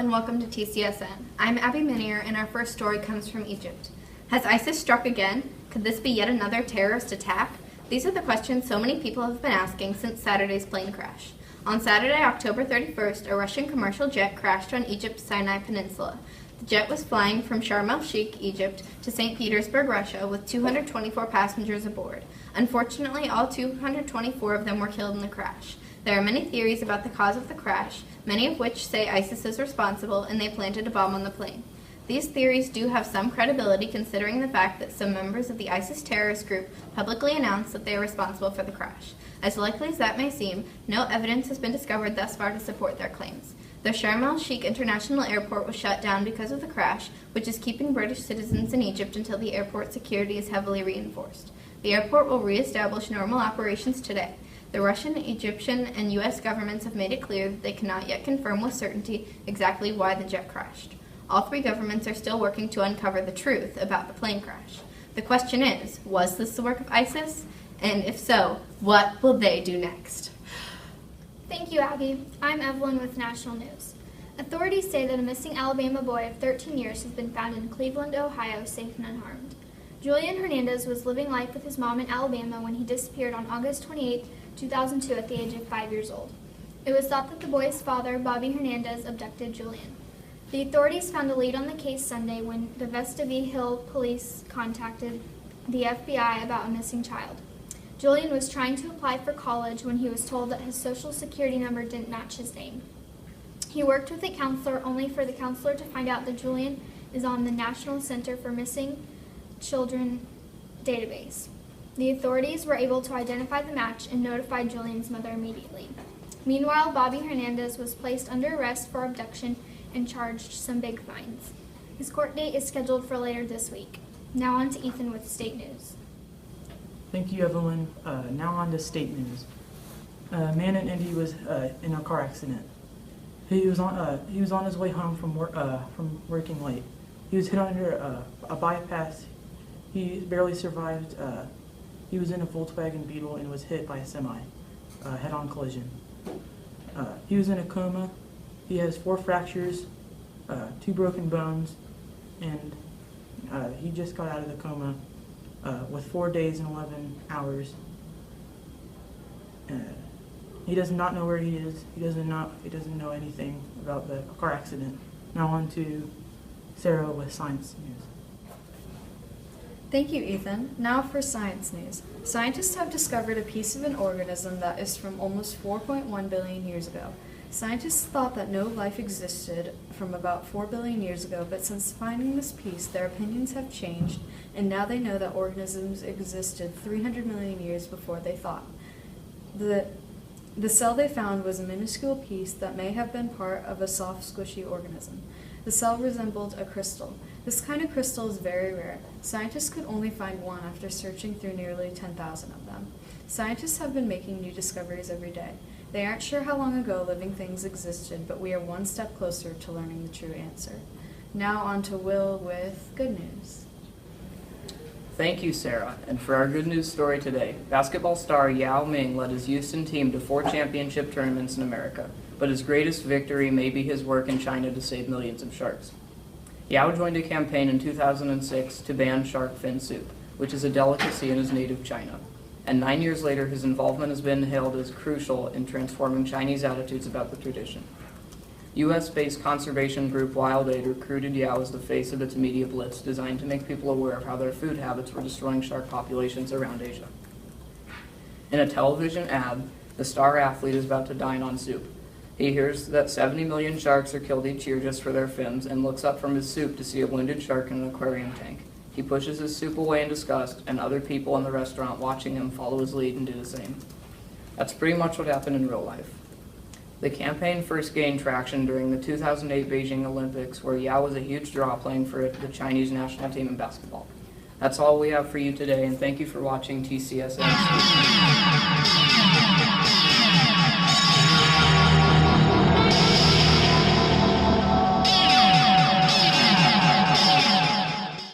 and welcome to TCSN. I'm Abby Minier, and our first story comes from Egypt. Has ISIS struck again? Could this be yet another terrorist attack? These are the questions so many people have been asking since Saturday's plane crash. On Saturday, October 31st, a Russian commercial jet crashed on Egypt's Sinai Peninsula. The jet was flying from Sharm el-Sheikh, Egypt, to St. Petersburg, Russia, with 224 passengers aboard. Unfortunately, all 224 of them were killed in the crash. There are many theories about the cause of the crash, many of which say ISIS is responsible and they planted a bomb on the plane. These theories do have some credibility considering the fact that some members of the ISIS terrorist group publicly announced that they are responsible for the crash. As likely as that may seem, no evidence has been discovered thus far to support their claims. The Sharm el-Sheikh International Airport was shut down because of the crash, which is keeping British citizens in Egypt until the airport security is heavily reinforced. The airport will reestablish normal operations today. The Russian, Egyptian, and U.S. governments have made it clear that they cannot yet confirm with certainty exactly why the jet crashed. All three governments are still working to uncover the truth about the plane crash. The question is, was this the work of ISIS? And if so, what will they do next? Thank you, Abby. I'm Evelyn with National News. Authorities say that a missing Alabama boy of 13 years has been found in Cleveland, Ohio, safe and unharmed. Julian Hernandez was living life with his mom in Alabama when he disappeared on August 28, 2002 at the age of 5 years old. It was thought that the boy's father, Bobby Hernandez, abducted Julian. The authorities found a lead on the case Sunday when the Vestavia Hill police contacted the FBI about a missing child. Julian was trying to apply for college when he was told that his social security number didn't match his name. He worked with a counselor only for the counselor to find out that Julian is on the National Center for Missing Children database. The authorities were able to identify the match and notified Julian's mother immediately. Meanwhile, Bobby Hernandez was placed under arrest for abduction and charged some big fines. His court date is scheduled for later this week. Now on to Ethan with state news. Thank you, Evelyn. Now on to state news. A man in Indy was in a car accident. He was on his way home from working late. He was hit under a bypass. He barely survived. He was in a Volkswagen Beetle and was hit by a semi, head-on collision. He was in a coma. He has 4 fractures, 2 broken bones, and he just got out of the coma with 4 days and 11 hours. He does not know where he is. He doesn't know anything about the car accident. Now on to Sarah with science news. Thank you, Ethan. Now for science news. Scientists have discovered a piece of an organism that is from almost 4.1 billion years ago. Scientists thought that no life existed from about 4 billion years ago, but since finding this piece, their opinions have changed, and now they know that organisms existed 300 million years before they thought. The cell they found was a minuscule piece that may have been part of a soft, squishy organism. The cell resembled a crystal. This kind of crystal is very rare. Scientists could only find one after searching through nearly 10,000 of them. Scientists have been making new discoveries every day. They aren't sure how long ago living things existed, but we are one step closer to learning the true answer. Now on to Will with good news. Thank you, Sarah. And for our good news story today, basketball star Yao Ming led his Houston team to 4 championship tournaments in America, but his greatest victory may be his work in China to save millions of sharks. Yao joined a campaign in 2006 to ban shark fin soup, which is a delicacy in his native China. And 9 years later, his involvement has been hailed as crucial in transforming Chinese attitudes about the tradition. U.S.-based conservation group Wild Aid recruited Yao as the face of its media blitz designed to make people aware of how their food habits were destroying shark populations around Asia. In a television ad, the star athlete is about to dine on soup. He hears that 70 million sharks are killed each year just for their fins and looks up from his soup to see a wounded shark in an aquarium tank. He pushes his soup away in disgust, and other people in the restaurant watching him follow his lead and do the same. That's pretty much what happened in real life. The campaign first gained traction during the 2008 Beijing Olympics, where Yao was a huge draw playing for the Chinese national team in basketball. That's all we have for you today, and thank you for watching TCSN.